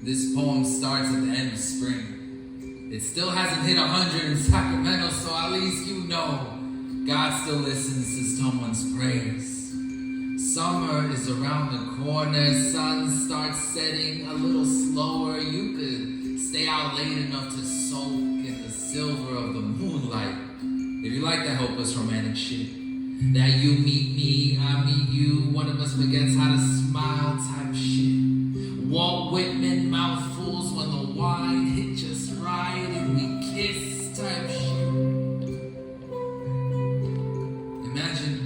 This poem starts at the end of spring. It still hasn't hit 100 in Sacramento, so at least you know God still listens to someone's prayers. Summer is around the corner, sun starts setting a little slower. You could stay out late enough to soak in the silver of the moonlight. If you like that hopeless romantic shit. That you meet me, I meet you, one of us forgets how to smile type shit. Walt Whitman mouthfuls when the wine hit just right and we kiss type shit. Imagine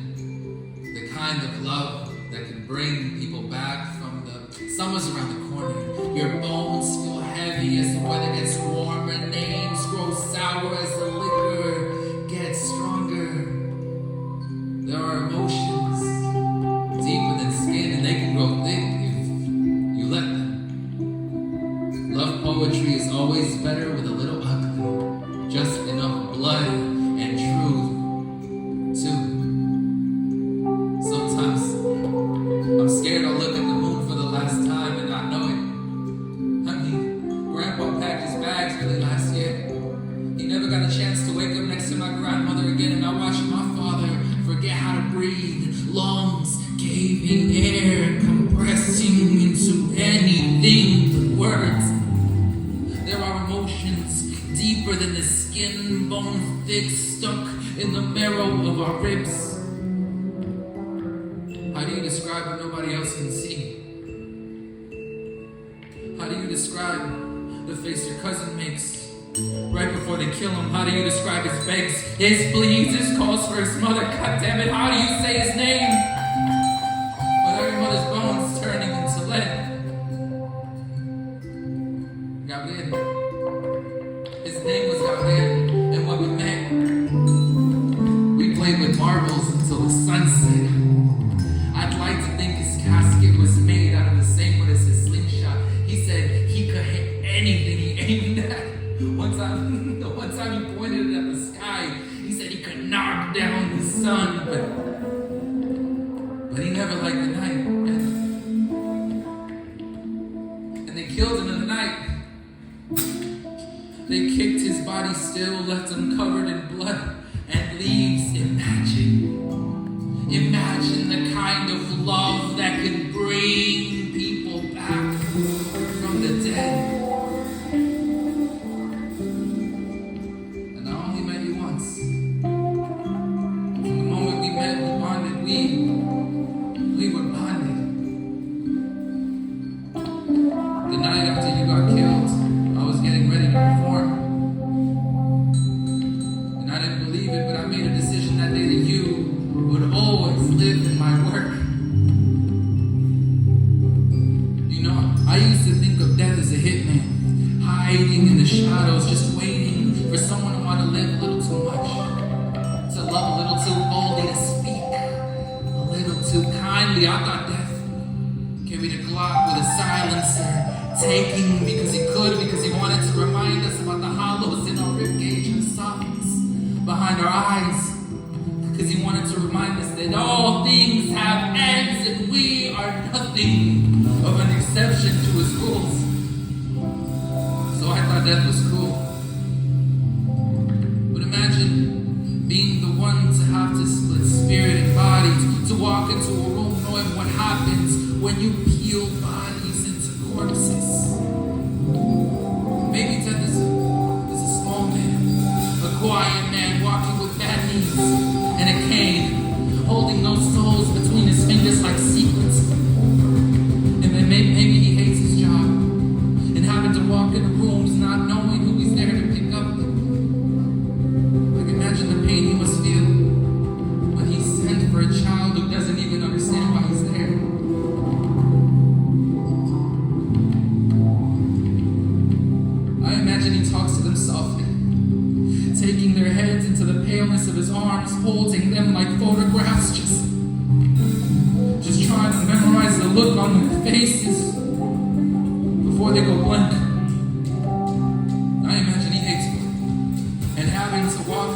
the kind of love that can bring people back from the summer's around the corner. Your bones feel heavy as the weather gets warmer, names grow sour as the liquor gets stronger. There are emotions deeper than skin and they can grow thick if you let them. Love poetry is always better with a little ugly, just enough blood and truth too. Sometimes I'm scared I'll look at the moon for the last time and not know it. I mean, Grandpa packed his bags really last year. He never got a chance to wake up next to my grandmother again, and I watched my father forget how to breathe, lungs caving air, compressing into anything but words. There are emotions deeper than the skin, bone thick, stuck in the marrow of our ribs. How do you describe what nobody else can see? How do you describe the face your cousin makes right before they kill him? How do you describe his begs, his pleads, his calls for his mother? God damn it, how do you say his name? With every mother's bones turning into lead. Gabriel. His name was Gabriel, and when we met, we played with marbles until the sun set. I'd like to think his casket was made out of the same wood as his slingshot. He said he could hit anything he aimed at. One time he pointed it at the sky. He said he could knock down the sun, but he never liked the night. And they killed him in the night. They kicked his body still, left him covered in blood and leaves. Imagine the kind of love that can bring people back from the dead. And I only met you once. From the moment we met, we bonded. We were bonded. The night after you got killed, I was getting ready to perform. And I didn't believe it, but I made a decision that day that you would always live in my work. You know, I used to think of death as a hitman, hiding in the shadows, just waiting for someone to want to live a little too much, to love a little too boldly, to speak a little too kindly. I thought death carried a Glock with a silencer, taking because he could, because he wanted to remind us about the hollows in our ribcage and the sockets behind our eyes. Because he wanted to remind us that all things have ends and we are nothing of an exception to his rules. So I thought death was cool. But imagine being the one to have to split spirit and body, to walk into a room knowing what happens when you peel bodies into corpses. Maybe death is a small man, a quiet man walking with bad knees and a cane, holding those souls between his fingers like secrets. And then maybe he hates his job and having to walk in the rooms not knowing who he's there to pick up. Like imagine the pain he must feel when he sent for a child who doesn't even understand why he's there. I imagine he talks to them softly, taking their heads into the paleness of his arms, holding them like photographs, just trying to memorize the look on their faces before they go blank. I imagine he hates me and having to walk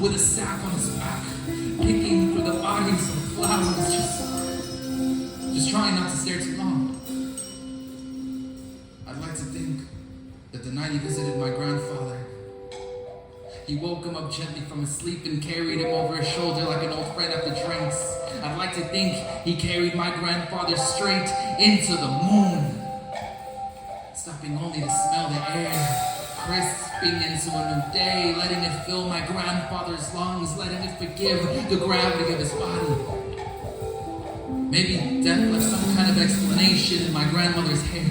with a sack on his back, picking for the bodies of flowers, just trying not to stare too long. I'd like to think that the night he visited my grandfather, he woke him up gently from his sleep and carried him over his shoulder like an old friend after drinks. I'd like to think he carried my grandfather straight into the moon, stopping only to smell the air, crisping into a new day, letting it fill my grandfather's lungs, letting it forgive the gravity of his body. Maybe death left some kind of explanation in my grandmother's hair.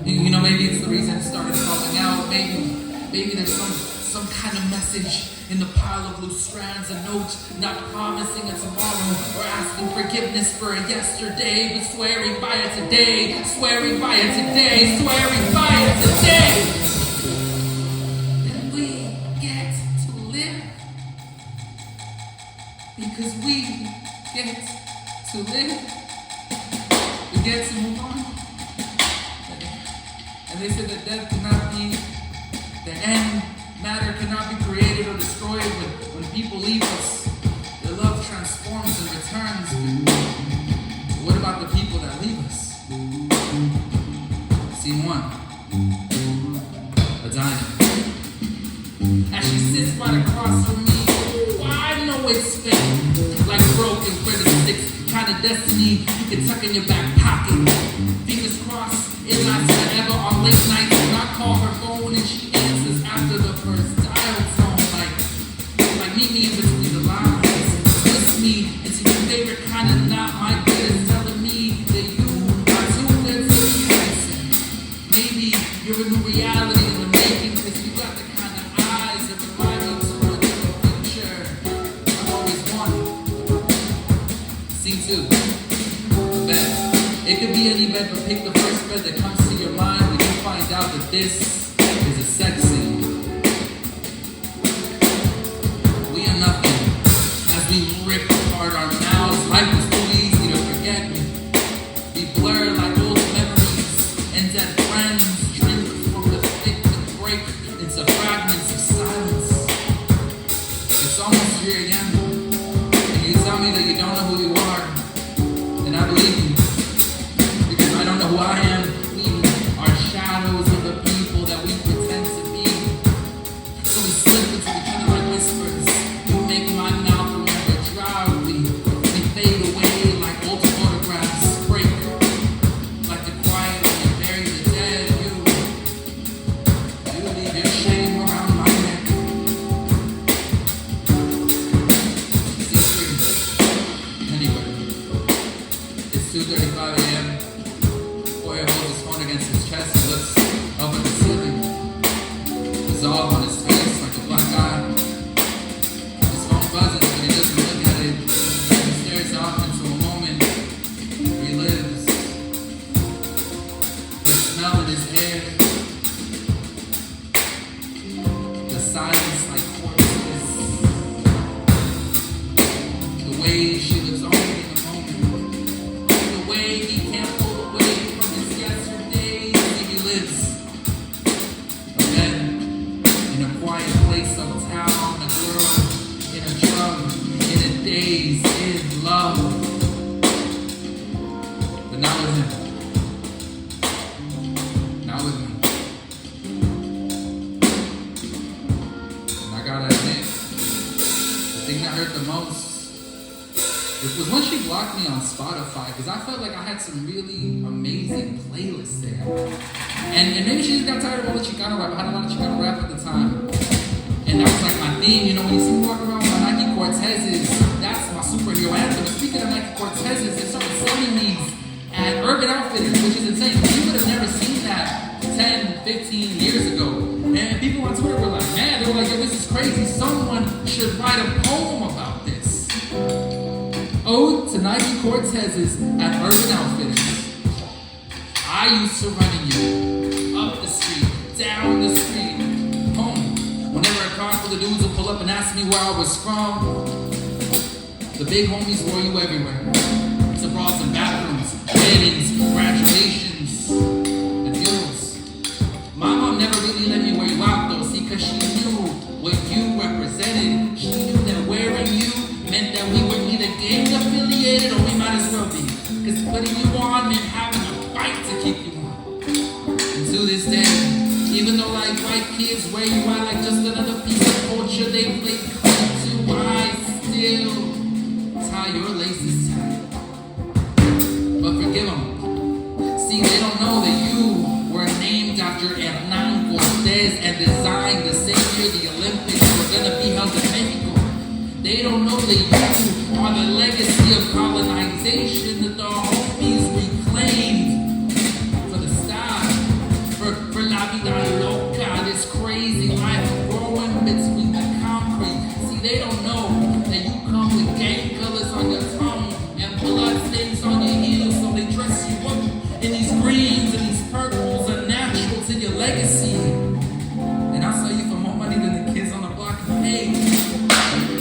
You know, maybe it's the reason it started falling out. Maybe there's some kind of message in the pile of loose strands, a note not promising a tomorrow or asking forgiveness for a yesterday, but swearing by it today, swearing by it today, swearing by it today. And we get to live because we get to live. We get to move on. And they said that death cannot be the end. Matter cannot be created or destroyed. When people leave us, their love transforms and returns. But what about the people that leave us? Scene 1. A diner. As she sits right across from me, I know it's fate. Like broken credit sticks, kind of destiny you can tuck in your back pocket. Fingers crossed, it lasts forever on late nights. When I call her phone and she answers after the first dial tone, like meet me in between the lines, twist me into your favorite kind of knot. My good is telling me that you are too good to be innocent. Maybe you're a new reality in the making, because you got the kind of eyes that remind me so much of the future I've always wanted. Scene 2. The bed. It could be any bed, but pick the first bed that comes to your mind when you find out that this is a sex scene. We are nothing as we rip apart our mouths. Life is too easy to forget. We blur like old memories, and dead friends drink from the thick and break into fragments of silence. It's almost here again, and you tell me that you don't know who you are, and I believe you. I don't know who I am. We are shadows of the people that we pretend to be. So we slip into each other like whispers. You make my mouth remember dryly. We fade away like old photographs. Break like the quiet when you bury the dead. You leave your shame around my neck. See, anyway, it's 2:35 a.m. Boy holds his phone against his chest and looks up at the ceiling. Dissolve on his face like a black eye. His phone buzzes, but he doesn't look at it. He stares off into a moment. He lives. The smell in his air. The silence like Cortez. The way she lives only in the moment. The way he can't pull away from his yesterday. He lives. Again, in a quiet place uptown, a girl in a drug, in a daze, in love. But not with him. Not with me. And I gotta admit, the thing that hurt the most was when she blocked me on Spotify, because I felt like I had some really amazing playlists there. And maybe she just got tired of all the Chicano rap. I had a lot of Chicano rap at the time. And that was like my theme. You know, when you see me walking around with my Nike Cortezes, that's my superhero anthem. And speaking of Nike Cortezes, they started selling these at Urban Outfitters, which is insane. You would have never seen that 10, 15 years ago. And people on Twitter were like, man, they were like, yo, this is crazy. Someone should write a poem about this. Ode to Nike Cortezes at Urban Outfitters. I used to run in you, up the street, down the street, home. Whenever a car full of dudes would pull up and ask me where I was from, the big homies wore you everywhere. To brawls and bathrooms, weddings, graduations, and funerals. My mom never really let me wear you out though, see, cause she knew what you represented. gonna be held in Mexico. They don't know that you are the legacy of colonization that the homies reclaimed for the stars, for la vida loca, this crazy life growing between the concrete. See, they don't know that you come with gang colors on your tongue and blood stains on your heels, so they dress you up in these greens and these purples are natural to your legacy. And I'll sell you for more money than the kids on the block can pay.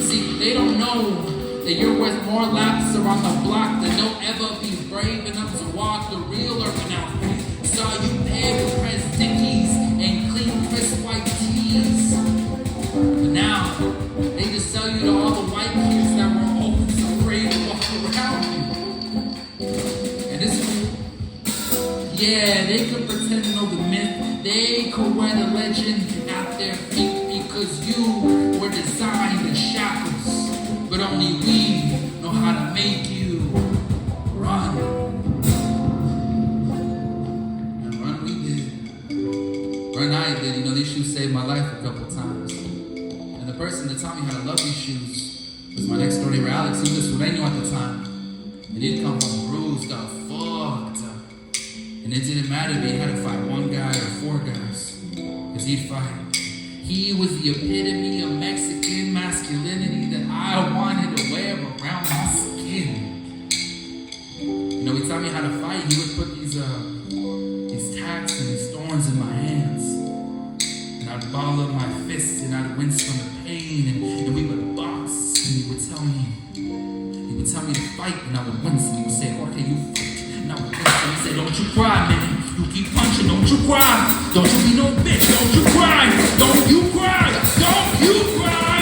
See, they don't know that you're worth more laps around the block than they'll ever be brave enough to walk the real urban outfit. Saw you paired with Pres Dickies and clean crisp white tees. But now, they just sell you to all the white kids that were always afraid to walk around you. And it's cool. Yeah, they could pretend to know the myth. They could wear the legend at their feet because you were designed in shackles. But only we know how to make you run. And run we did. Run I did. You know, these shoes saved my life a couple times. And the person that taught me how to love these shoes was my next door neighbor Alex. He was a Sacramento at the time. And he'd come home bruised up, fucked up. And it didn't matter if he had to fight one guy or four guys, because he'd fight. He was the epitome of Mexican masculinity that I wanted to wear around my skin. You know, he taught me how to fight. He would put these tacks and these thorns in my hands. And I'd ball up my fists and I'd wince from the pain. And we would box. And he would tell me to fight. And I would wince. And he would say, Jorge, you fight. And I would wince. And he'd say, don't you cry, man. You keep punching. Don't you cry. Don't you be no bitch. Don't you cry. Don't you cry. Don't you cry.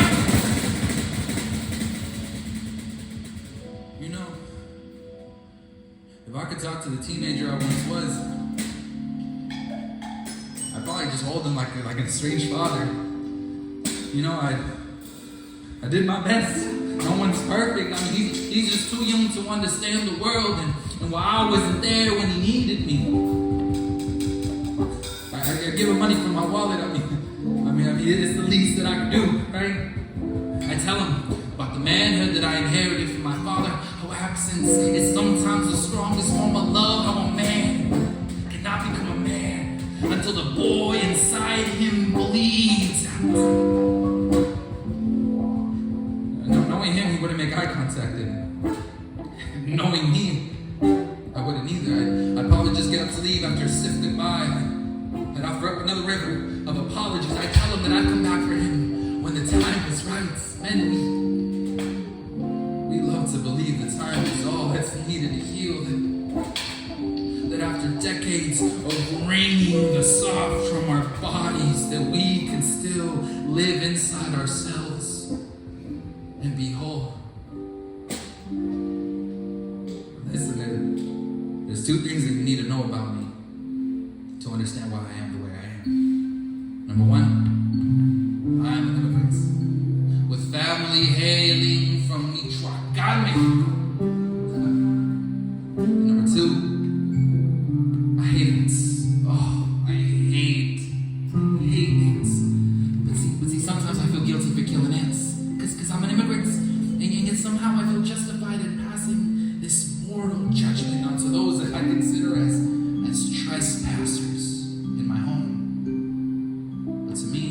You know, if I could talk to the teenager I once was, I'd probably just hold him like an estranged father. You know, I did my best. No one's perfect. I mean, he's just too young to understand the world, and while I wasn't there when he needed me, I give him money from my wallet. I mean, it's the least that I can do, right? I tell him about the manhood that I inherited from my father, how absence is sometimes the strongest form of love, how a man cannot become a man until the boy inside him bleeds out. Knowing him, he wouldn't make eye contact, and knowing me, I wouldn't either. I'd probably just get up to leave after sifting by. I'd offer up another river of apologies. I'd tell him that I'd come back for him when the time was right. And we love to believe the time is all that's needed to heal. That after decades of wringing the soft from our bodies, that we can still live inside ourselves and be whole. Listen, there's two things that you need to know about me to understand why I am the way I am. Number one, I am an immigrant with family hailing from Michoacán, Mexico. And number two, I hate it. Oh, I hate it. But see, sometimes I feel guilty for killing ants, because I'm an immigrant, and yet somehow I feel justified in passing this moral judgment onto those that I consider as trespassers in my home. But to me,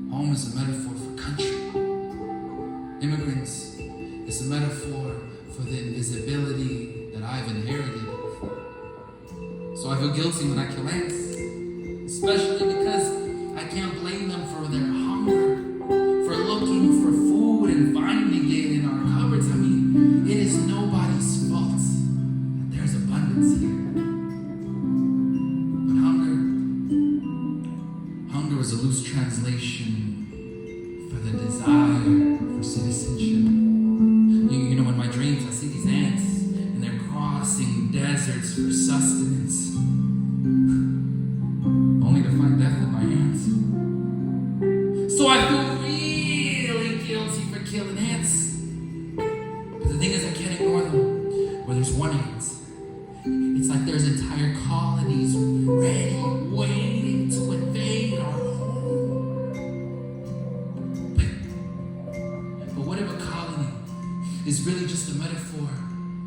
home is a metaphor for country. Immigrants is a metaphor for the invisibility that I've inherited. So I feel guilty when I kill ants, especially because I can't blame them for their hunger, for looking for food and finding it in our cupboards. I mean, it is nobody's fault that there's abundance here. But hunger is a loose translation for the desire for citizenship. You know, in my dreams, I see these ants, and they're crossing deserts for sustenance, only to find death in my hands. So I feel really guilty for killing ants. But the thing is, I can't ignore them. Where there's one ant, it's like there's entire colonies ready, waiting to invade our home. is really just a metaphor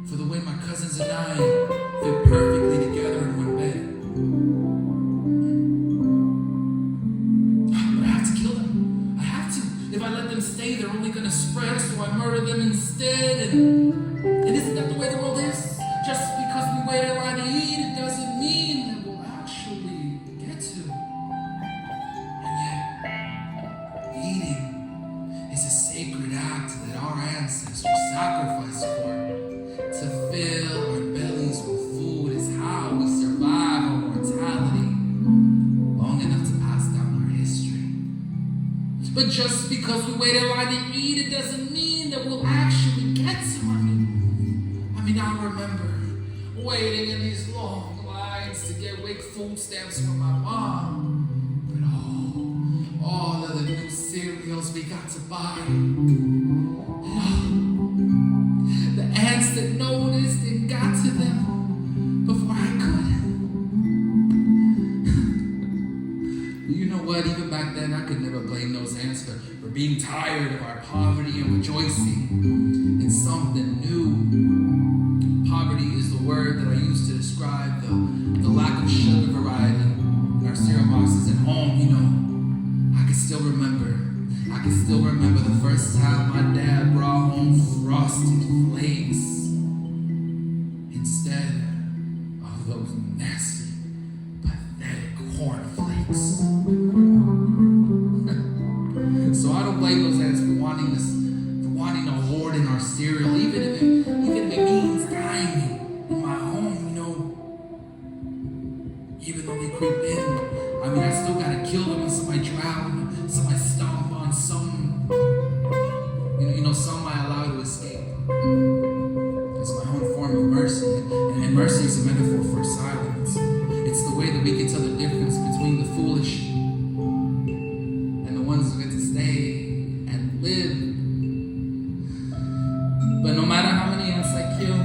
for the way my cousins and I fit perfectly together in one bed. But I have to kill them. I have to. If I let them stay, they're only going to spread, so I murder them instead. And isn't that the way the world is? Just because we wait in line to eat, it doesn't mean that we'll actually get to. And yet, eating is a sacred act that our ancestors sacrificed for. To fill our bellies with food is how we survive our mortality long enough to pass down our history. But just because we wait in line to eat, it doesn't mean that we'll actually get to. I mean, I remember waiting in these long lines to get WIC food stamps from my mom. But all of the new cereals we got to buy. The ants that noticed and got to them before I could. You know what? Even back then, I could never blame those ants for being tired of our poverty and rejoicing in something new. Poverty is the word that I use to describe the lack of sugar variety in our cereal boxes at home. You know, I can still remember the first time my dad brought home frosted flakes instead of those nasty, pathetic cornflakes. So I don't blame those ants for wanting to hoard in our cereal, even if it means dying in my home, you know. Even though they creep in, I mean, I still gotta kill them, and some I drown, some I stomp on, some I allow to escape. It's my own form of mercy, and mercy is a metaphor for silence. It's the way that we can tell the difference between the foolish and the ones who get to stay and live. But no matter how many ants I kill,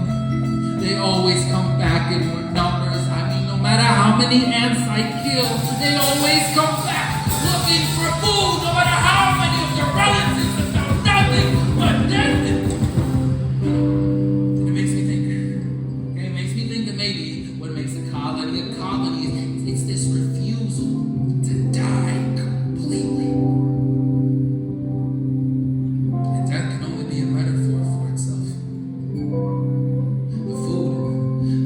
they always come back in more numbers. I mean, no matter how many ants I kill, they always come back looking for food. No matter how many of their relatives have found nothing but death. And it makes me think that maybe what makes a colony it's this refusal to die completely. And that can only be a metaphor for itself.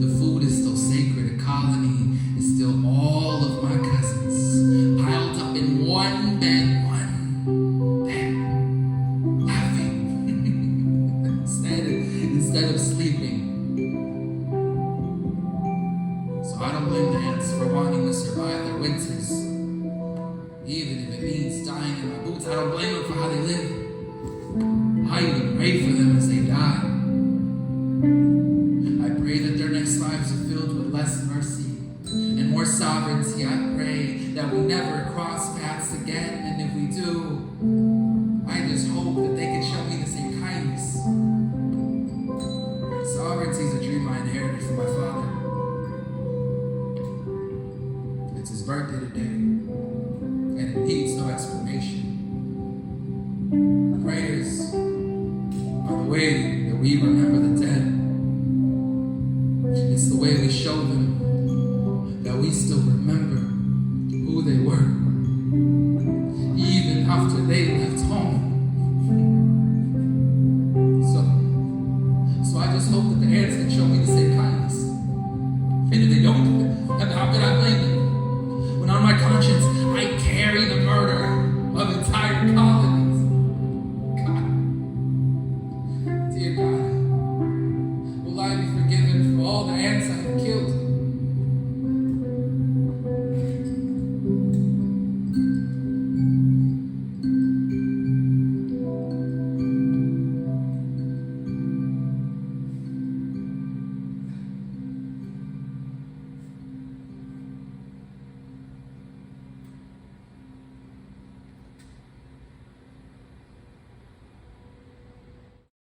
The food is still sacred. A colony is still all of my cousins piled up in one bed, laughing instead of sleeping. So I don't blame the ants for wanting to survive their winters, even if it means dying in my boots. I don't blame them for how they live. I even pray for them as they die. I pray that their next lives are filled with less mercy and more sovereignty. I pray that we never cross paths again, and if we do, I just hope that they can show me the same kindness. Sovereignty is a dream I inherited from my father. It's his birthday today, and it needs no explanation. Prayers are the way that we remember the dead. It's the way we show them that we still remember who they were, even after they left